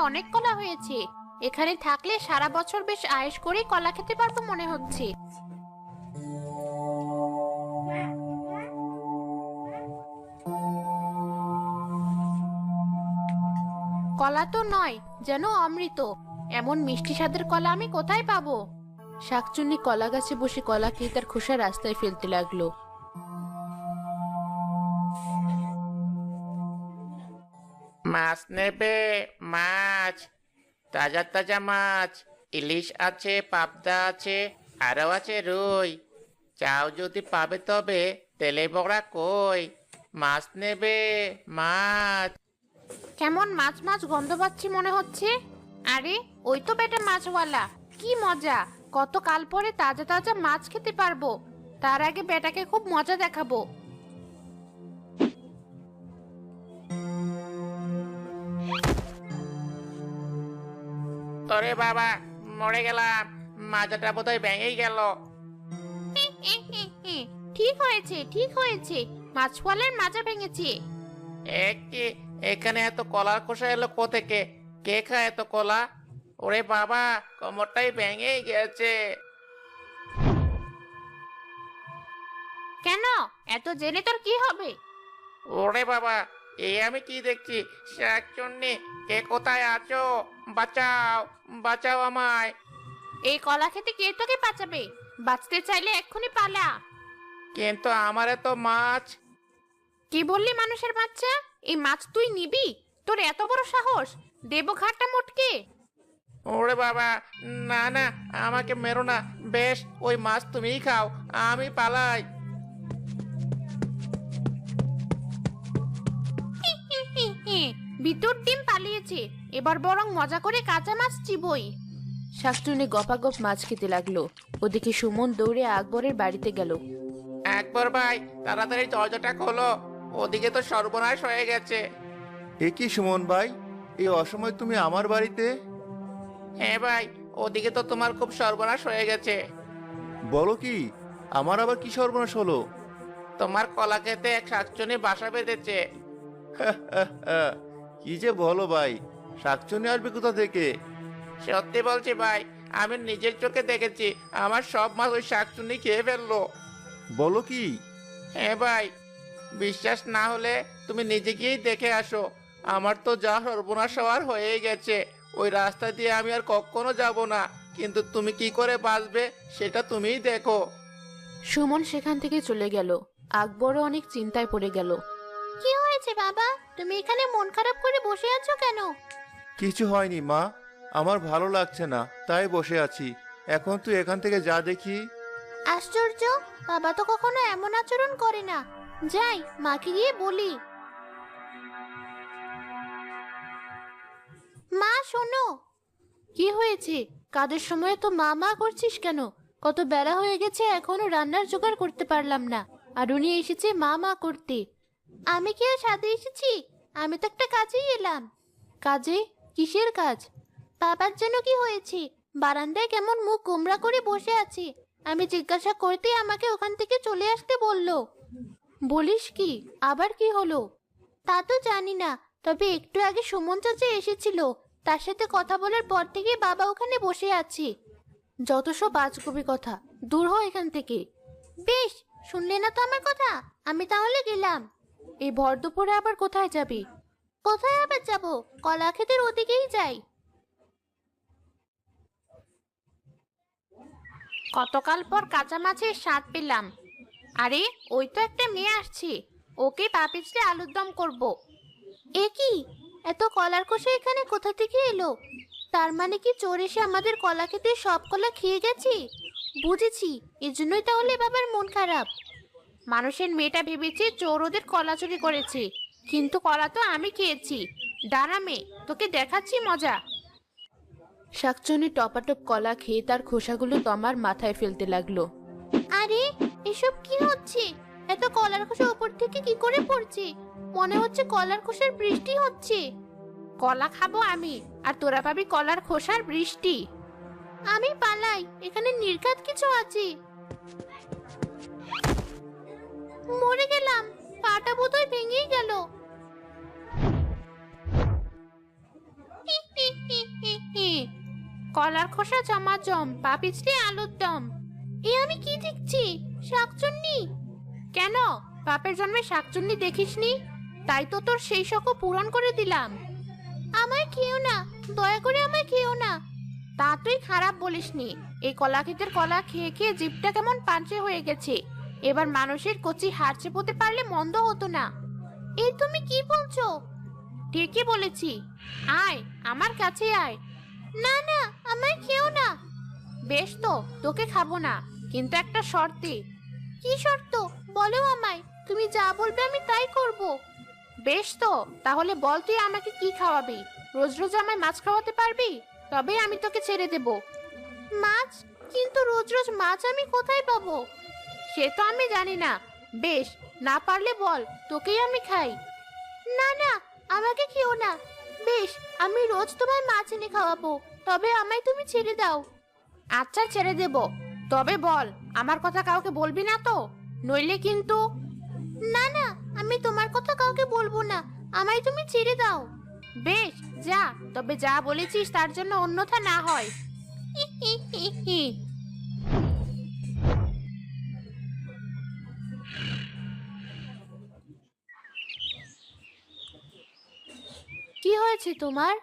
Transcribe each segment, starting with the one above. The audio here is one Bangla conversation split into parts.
অনেক কলা হয়েছে। এখানে থাকলে সারা বছর বেশ আয়েশ করেই কলা খেতে পারবো মনে হচ্ছে। কলা তো নয়, যেন অমৃত। এমন মিষ্টি স্বাদের কলা আমি কোথায় পাবো? শাকচুন্নি কলা গাছে বসে কলা খেয়ে তার খোসা রাস্তায় ফেলতে লাগলো। মাছ নেবে? মাছ, তাজা তাজা মাছ। ইলিশ আছে, পাবদা আছে, আরও আছে রুই। চাও যদি পাবে, তবে তেলে বড়া কই। মাছ নেবে? মাছ। কেমন মাছ মাছ গন্ধ পাচ্ছি মনে হচ্ছে। আরে, ওই তো বেটা মাছওয়ালা। কি মজা! কত কাল পরে তাজা তাজা মাছ খেতে পারবো। তার আগে বেটাকে খুব মজা দেখাবো। ওরে বাবা, মরে গেলাম। মাজাটা বোধহয় ভেঙেই গেল। ঠিক হয়েছে, ঠিক হয়েছে। মাছওয়ালার মাজা ভেঙেছে। কি, এখানে এত কলার খোসা এলো কোথেকে? কে খায় এত কলা? ওরে বাবা, কোমরটাই ভেঙেই গেছে। কেন? এত জেনে তোর কি হবে? ওরে বাবা, আমি কি দেখছি? শাকচুন্নি, কে কোথায় আছো? বাঁচাও, বাঁচাও আমায়। এই কলা খেতে কে তোকে বাঁচাবে? বাঁচতে চাইলে এক্ষুনি পালা। কিন্তু আমারে তো মাছ। কি বললি মানুষের বাচ্চা? এই মাছ তুই নিবি? তোর এত বড় সাহস! দেবো ঘাটটা মোটকে। ওরে বাবা, না না, আমাকে মেরো না। বেশ, ওই মাছ তুমিই খাও, আমি পালাই। ভিতর ডিম পালিয়েছে। এবার বরং মজা করে কাঁচা মাছ চিবই। শাকচুন্নি গপাগপ মাছ খেতে লাগলো। ওদিকে সুমন দৌড়ে আকবরের বাড়িতে গেল। একবার ভাই, তাড়াতাড়ি দরজাটা খোলো। ওদিকে তো সর্বনাশ হয়ে গেছে। এ কি সুমন ভাই, এই অসময় তুমি আমার বাড়িতে? হ্যাঁ ভাই, ওদিকে তো তোমার খুব সর্বনাশ হয়ে গেছে। বলো কি? আমার আবার কি সর্বনাশ হলো? তোমার কলা খেতে এক শাকচুন্নি বাসা বেঁধেছে। কি যে বলো ভাই, শাকচুন্নি আসবে কোথা থেকে? সত্যি বলছি ভাই, আমি নিজের চোখে দেখেছি। আমার সব মাছ ওই শাকচুন্নি খেয়ে ফেললো। বলো কি? হ্যাঁ ভাই, বিশ্বাস না হলে তুমি নিজে গিয়েই দেখে আসো। আমার তো যা সর্বনাশ হওয়ার হয়েই গেছে। ওই রাস্তা দিয়ে আমি আর কখনো যাব না। কিন্তু তুমি কি করে বাঁচবে সেটা তুমিই দেখো। সুমন সেখান থেকে চলে গেল। আকবরও অনেক চিন্তায় পড়ে গেল। কি হয়েছে বাবা? তুমি এখানে মন খারাপ করে বসে আছো কেন? কিছু হয়নি মা, আমার ভালো লাগছে না, তাই বসে আছি। এখন তুই এখান থেকে যা দেখি। আশ্চর্য, বাবা তো কখনো এমন আচরণ করে না। যাই, মাকে গিয়ে বলি। মা শোনো। কি হয়েছে? কাদের সময় তো মা মা করছিস কেন? কত বেলা হয়ে গেছে, এখনো রান্নার জোগাড় করতে পারলাম না। আর উনি এসেছে মা মা করতে। আমি কি আর সাথে এসেছি? আমি তো একটা কাজেই এলাম। কাজে? কিসের কাজ? বাবার যেন কি হয়েছে? বারান্দায় কেমন মুখ গোমড়া করে বসে আছে। আমি জিজ্ঞাসা করতেই আমাকে ওখান থেকে চলে আসতে বললো। বলিস কি? আবার কি হলো? তা তো জানি না, তবে একটু আগে সুমন চাচা এসেছিল। তার সাথে কথা বলার পর থেকে বাবা ওখানে বসে আছে। যত সব আজগুবি কথা, দূর হ এখান থেকে। বেশ, শুনলে না তো আমার কথা? আমি তাহলে গেলাম। এই ভর দুপুরে আবার কোথায় যাবি? কোথায় আবার যাব? কলা ক্ষেতের ওদিকেই যাই। কতকাল পর কাঁচা মাছের স্বাদ পেলাম। আরে, ওই তো একটা মেয়ে আসছে। ওকে পা পিছলে আলুর দম করব। এ কি? এত কলার খোসা এখানে কোথা থেকে এলো? তার মানে কি চোর এসে আমাদের কলা খেতে সব কলা খেয়ে গেছে? বুঝেছি, এজন্যই তাহলে বাবার মন খারাপ। মানুষের মেয়েটা ভেবেছে চোর ওদের কলা চুরি করেছে, কিন্তু কলা তো আমি খেয়েছি। দাঁড়া মেয়ে, তোকে দেখাচ্ছি মজা। শাকচুন্নি টপাটপ কলা খেয়ে তার খোসাগুলো তমার মাথায় ফেলতে লাগলো। আরে, এসব কি হচ্ছে? এত কলার খোসা উপর থেকে কি করে পড়ছে? মনে হচ্ছে কলার খোসার বৃষ্টি হচ্ছে। কলা খাবো আমি, আর তোরা পাবি কলার খোসার বৃষ্টি। আমি পালাই, এখানে নির্ঘাত কিছু আছে। মরে গেলাম, পাটা বোধহয় ভেঙেই গেল। কলার খোসা জমাজম, পা পিছলে আলুর দম। এ আমি কি দেখছি? শাকচুন্নি! কেন, বাপের জন্মে শাকচুন্নি দেখিসনি? তাই তো তোর সেই শখও পূরণ করে দিলাম। আমায় খেও না, দয়া করে আমায় খেও না। তা তুই খারাপ বলিসনি। এই কলা ক্ষেতের কলা খেয়ে খেয়ে জিভটা কেমন পাঞ্চে হয়ে গেছে। এবার মানুষের কচি হাড় চেপোতে পারলে মন্দ হতো না। এই তুমি কি বলছো? ঠিকই বলেছি। আয়, আমার কাছে আয়। না না, আমায় খেও না। বেশ তো, তোকে খাবো না, কিন্তু একটা শর্তে। কি শর্ত? বলো আমায়, তুমি যা বলবে আমি তাই করব। বেশ তো, তাহলে বল তুই আমাকে কি খাওয়াবি? রোজ রোজ আমায় মাছ খাওয়াতে পারবি? তবে আমি তোকে ছেড়ে দেব। মাছ? কিন্তু রোজ রোজ মাছ আমি কোথায় পাবো? সে তো আমি জানি না। বেশ, না পারলে বল, তোকেই আমি খাই। না না, আমাকে খেও না। বেশ, আমি রোজ তোমায় মাছ এনে খাওয়াবো, তবে আমায় তুমি ছেড়ে দাও। আচ্ছা, ছেড়ে দেব, তবে বল, আমার কথা কাউকে বলবি না তো? নইলে কিন্তু। না না, আমি তোমার কথা কাউকে বলবো না, আমায় তুমি ছেড়ে দাও। বেশ, যা, তবে যা বলেছিস তার জন্য অন্যথা না হয়। হি হি হি হি। কি হয়েছে তোমার?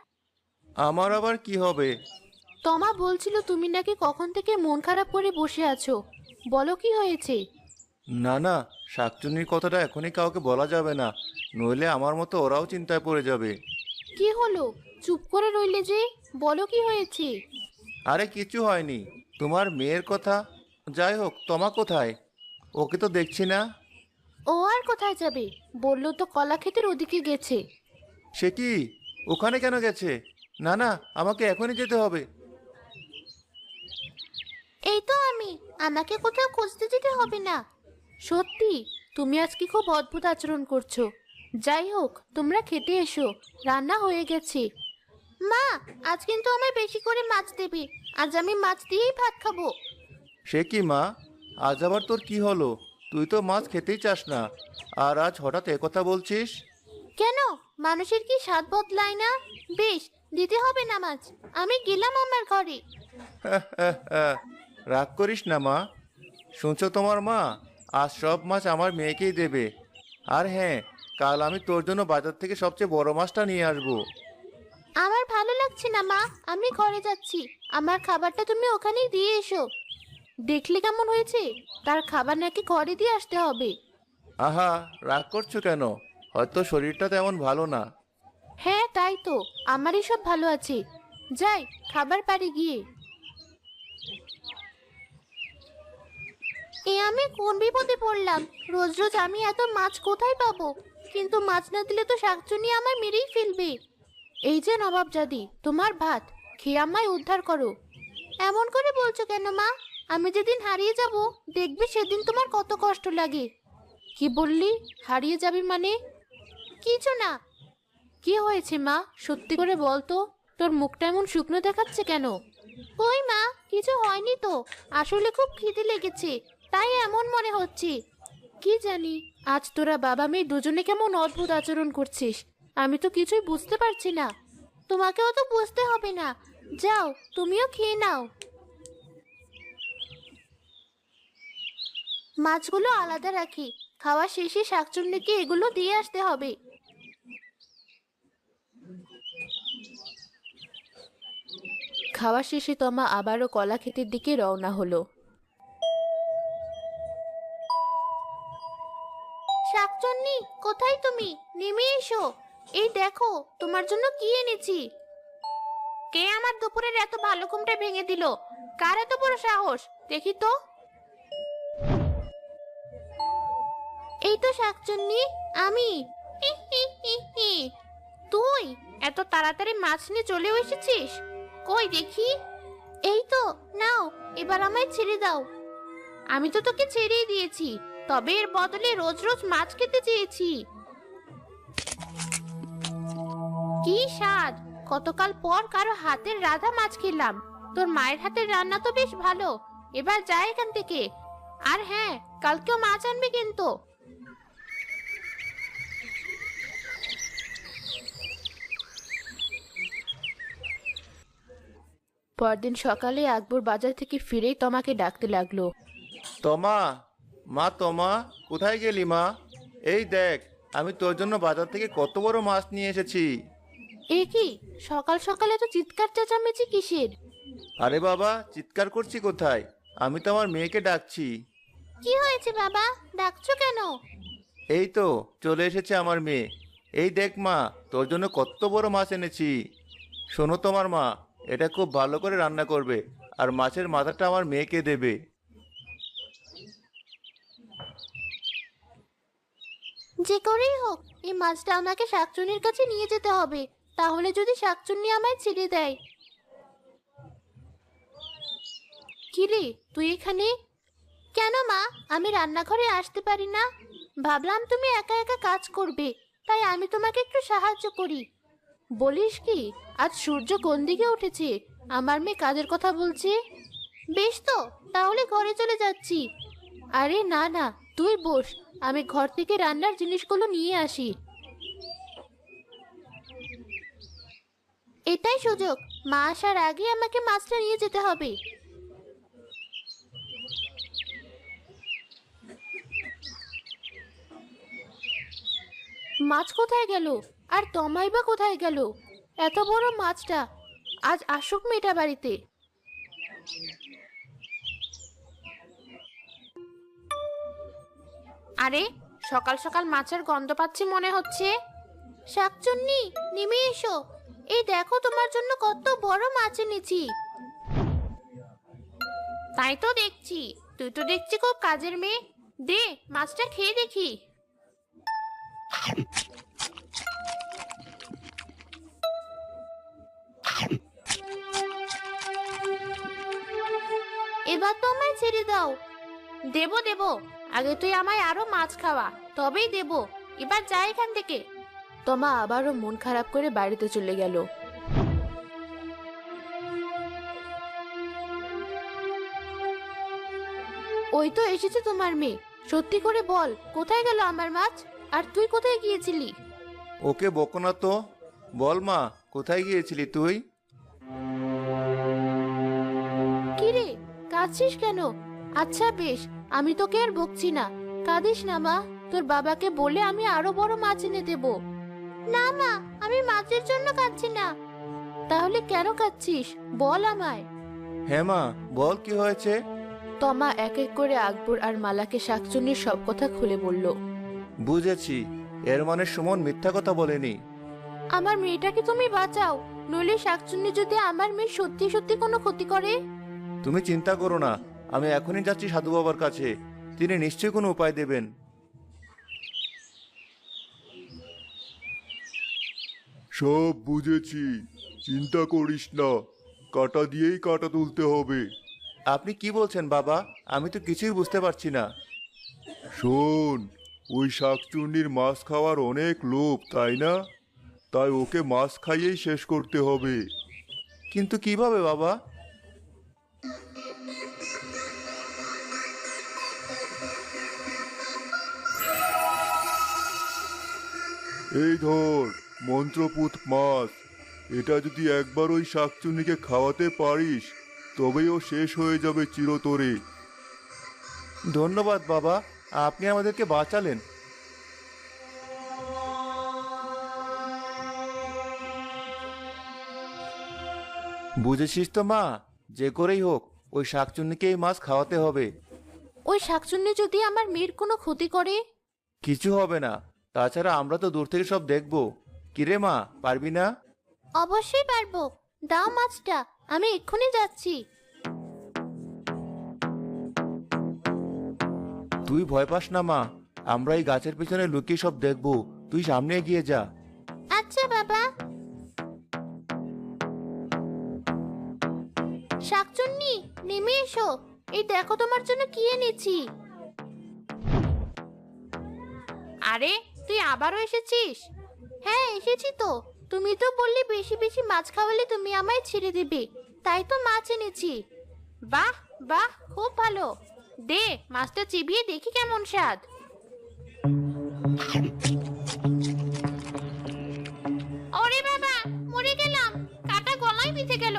আমার আবার কি হবে? তমা বলছিল তুমি নাকি কখন থেকে মন খারাপ করে বসে আছো। বলো কি হয়েছে? না না, শাকচুন্নির কথাটা এখনই কাউকে বলা যাবে না, নইলে আমার মতো ওরাও চিন্তায় পড়ে যাবে। কি হলো, চুপ করে রইলে যে? বলো কি হয়েছে? আরে কিছু হয়নি, তোমার মেয়ের কথা। যাই হোক, তোমা কোথায়? ওকে তো দেখছি না। ও আর কোথায় যাবে? বললো তো কলা ক্ষেতের ওদিকে গেছে। সে কি? ওখানে কেন গেছে? না না, আমাকে এখনই যেতে হবে। এই তো আমি, আমাকে কোথাও খুঁজতে যেতে হবে না। সত্যি, তুমি আজকে খুব অদ্ভুত আচরণ করছো। যাই হোক, তোমরা খেতে এসো, রান্না হয়ে গেছে। মা, আজ কিন্তু আমায় বেশি করে মাছ দেবে। আজ আমি মাছ দিয়েই ভাত খাবো। সে কি মা, আজ আবার তোর কি হলো? তুই তো মাছ খেতেই চাস না, আর আজ হঠাৎ একথা বলছিস? কেন, মানুষের কি স্বাদ বদলায় না? বেশ, দিতে হবে না মাছ, আমি গেলাম আমার ঘরে। রাগ করিস না মা। শুনছো তোমার মা, আজ সব মাছ আমার মেয়েকেই দেবে। আর হ্যাঁ, কাল আমি তোর জন্য বাজার থেকে সবচেয়ে বড় মাছটা নিয়ে আসবো। আমার ভালো লাগছে না মা, আমি ঘরে যাচ্ছি। আমার খাবারটা তুমি ওখানেই দিয়ে এসো। দেখলে কেমন হয়েছে? তার খাবার নাকি ঘরে দিয়ে আসতে হবে। আহা, রাগ করছো কেন? হয়তো শরীরটা তেমন ভালো না। হ্যাঁ, তাই তো, আমারই সব ভালো আছে। যাই, খাবার পাড়ে গিয়ে। এ আমি কোন বিপদে পড়লাম? রোজ রোজ আমি এত মাছ কোথায় পাবো? কিন্তু মাছ না দিলে তো শাকচুনি আমায় মেরেই ফেলবে। এই যে নবাবজাদি, তোমার ভাত, খেয়ে আমায় উদ্ধার করো। এমন করে বলছো কেন মা? আমি যেদিন হারিয়ে যাব, দেখবে সেদিন তোমার কত কষ্ট লাগে। কি বললি? হারিয়ে যাবি মানে? কিছু না। কি হয়েছে মা, সত্যি করে বল তো, তোর মুখটা এমন শুকনো দেখাচ্ছে কেন? কই মা, কিছু হয়নি তো। আসলে খুব খিদে লেগেছে, তাই এমন মনে হচ্ছে। কি জানি, আজ তোরা বাবা মেয়ে দুজনে কেমন অদ্ভুত আচরণ করছিস। আমি তো কিছুই বুঝতে পারছি না। তোমাকেও তো বুঝতে হবে না। যাও, তুমিও খেয়ে নাও। মাছগুলো আলাদা রাখি, খাওয়া শেষে শাকচুন্নিকে এগুলো দিয়ে আসতে হবে। খাওয়া শেষে তমা আবারও কলা ক্ষেতের দিকে রওনা হলো। শাকচুন্নি, কোথায় তুমি? নেমে এসো। এই দেখো, তোমার জন্য কি এনেছি। কে আমার দুপুরের এত ভালো ঘুমটা ভেঙে দিল? কার এত বড় সাহস? দেখি তো। এই তো শাকচুন্নি, আমি। হি হি হি হি। তুই এত তাড়াতাড়ি মাছ নিয়ে চলে এসেছিস? কই দেখি। এই তো, নাও, এবার আমায় ছেড়ে দাও। আমি তো তোকে ছেড়েই দিয়েছি, তবে এর বদলে রোজ রোজ মাছ খেতে চেয়েছি। কি স্বাদ! কতকাল পর কারো হাতের রাধা মাছ খেলাম। তোর মায়ের হাতের রান্না তো বেশ ভালো। এবার যা এখান থেকে। আর হ্যাঁ, কালকেও মাছ আনবি কিন্তু। পরদিন সকালে আকবর বাজার থেকে ফিরেই তমাকে ডাকতে লাগলো। তমা, মা তমা, কোথায় গেলি মা? এই দেখ, আমি তোর জন্য বাজার থেকে কত বড় মাছ নিয়ে এসেছি। এ কি, সকাল সকালে তো চিৎকার চেঁচামেচি কিসের? আরে বাবা, চিৎকার করছি কোথায়? আমি তো আমার মেয়েকে ডাকছি। কি হয়েছে বাবা, ডাকছো কেন? এই তো চলে এসেছে আমার মেয়ে। এই দেখ মা, তোর জন্য কত বড় মাছ এনেছি। শোনো তোমার মা, এটা খুব ভালো করে রান্না করবে, আর মাছের মাথাটা আমার মেয়েকে দেবে। যে করেই হোক এই মাছটা আমাকে শাকচুন্নির কাছে নিয়ে যেতে হবে, তাহলে যদি শাকচুন্নি আমায় ছেড়ে দেয়। কিরে, তুই এখানে কেন মা? আমি রান্নাঘরে আসতে পারি না? ভাবলাম তুমি একা একা কাজ করবে, তাই আমি তোমাকে একটু সাহায্য করি। বলিস কি, আজ সূর্য কোন দিকে উঠেছে? আমার মেয়ে কাজের কথা বলছে। বেশ তো, তাহলে ঘরে চলে যাচ্ছি। আরে না না, তুই বস, আমি ঘর থেকে রান্নার জিনিসগুলো নিয়ে আসি। এটাই সুযোগ, মা আসার আগে আমাকে মাছটা নিয়ে যেতে হবে। মাছ কোথায় গেল? আর তমাই বা কোথায় গেল? এত বড় মাছটা আজ আসুক মেয়েটা বাড়িতে। আরে, সকাল সকাল মাছের গন্ধ পাচ্ছি মনে হচ্ছে। শাকচুন্নি, নেমে এসো। এই দেখো, তোমার জন্য কত বড় মাছ এনেছি। তাই তো দেখছি, তুই তো দেখছি খুব কাজের মেয়ে। দে, মাছটা খেয়ে দেখি। এবার তো আমায় ছেড়ে দাও। দেবো দেবো, আগে তুই আমায় আরো মাছ খাওয়া, তবেই দেবো। এবার যা এখান থেকে। তমা আবারও মন খারাপ করে বাড়িতে চলে গেল। ওই তো এসেছে তোমার মেয়ে। সত্যি করে বল, কোথায় গেল আমার মাছ? আর তুই কোথায় গিয়েছিলি? ওকে বকো না তো, বল মা, কোথায় গিয়েছিলি তুই? কি রে, কাঁদছিস কেন? আচ্ছা বেশ, আমি তোকে আর বকছি না। কাঁদিস না মা, তোর বাবাকে বলে আমি আরো বড় মাছ এনে দেব। না মা, আমি মাছের জন্য কাঁদছি না। তাহলে কেন কাঁদছিস, বল আমায়। হ্যাঁ মা, বল কি হয়েছে? তমা এক এক করে আকবর আর মালাকে শাকচুন্নির সব কথা খুলে বলল। বুঝেছি, এর মানে সুমন মিথ্যা কথা বলেনি। আমার মেয়েটাকে তুমি বাঁচাও, নইলে শাকচুন্নি যদি আমার মেয়ে সত্যি সত্যি কোনো ক্ষতি করে। তুমি চিন্তা করো না, আমি এখনই যাচ্ছি সাধু বাবার কাছে। তিনি নিশ্চয়ই কোনো উপায় দেবেন। সব বুঝেছি, চিন্তা করিস না, কাটা দিয়েই কাটা তুলতে হবে। আপনি কি বলছেন বাবা? আমি তো কিছুই বুঝতে পারছি না। শোন, ওই শাকচুন্নির মাছ খাওয়ার অনেক লোভ, তাই না? তাই ওকে মাছ খাইয়েই শেষ করতে হবে। কিন্তু কিভাবে বাবা? এই ধর মন্ত্রপুত মাছ, এটা যদি একবার ওই শাকচুন্নিকে খাওয়াতে পারিস, তবেই ও শেষ হয়ে যাবে চিরতরে। ধন্যবাদ বাবা, আপনি আমাদেরকে বাঁচালেন। বুঝেছিস তো মা, যে করেই হোক ওই শাকচুন্নিকে এই মাছ খাওয়াতে হবে। ওই শাকচুন্নি যদি আমার মেয়ের কোনো ক্ষতি করে? কিছু হবে না, তাছাড়া আমরা তো দূর থেকে সব দেখবো। কিরে মা, পারবি না? অবশ্যই পারবো, দাও মাছটা, আমি এক্ষুনি যাচ্ছি। তুই ভয় পাস না মা, আমরা এই গাছের পিছনে লুকিয়ে সব দেখবো। তুই সামনে এগিয়ে যা। আচ্ছা বাবা। শাকচুন্নি, নেমে এসো। এই দেখো তোমার জন্য কি এনেছি। আরে, তুই আবারও এসেছিস? হ্যাঁ এসেছি তো। তুমি তো বললে বেশি বেশি মাছ খাওয়ালে তুমি আমায় ছেড়ে দেবে, তাই তো মাছ এনেছি। বাহ বাহ, খুব ভালো। দে, মাছটা চিবিয়ে দেখি কেমন স্বাদ। ওরে বাবা, মরে গেলাম, কাটা গলায় বিঁধে গেল।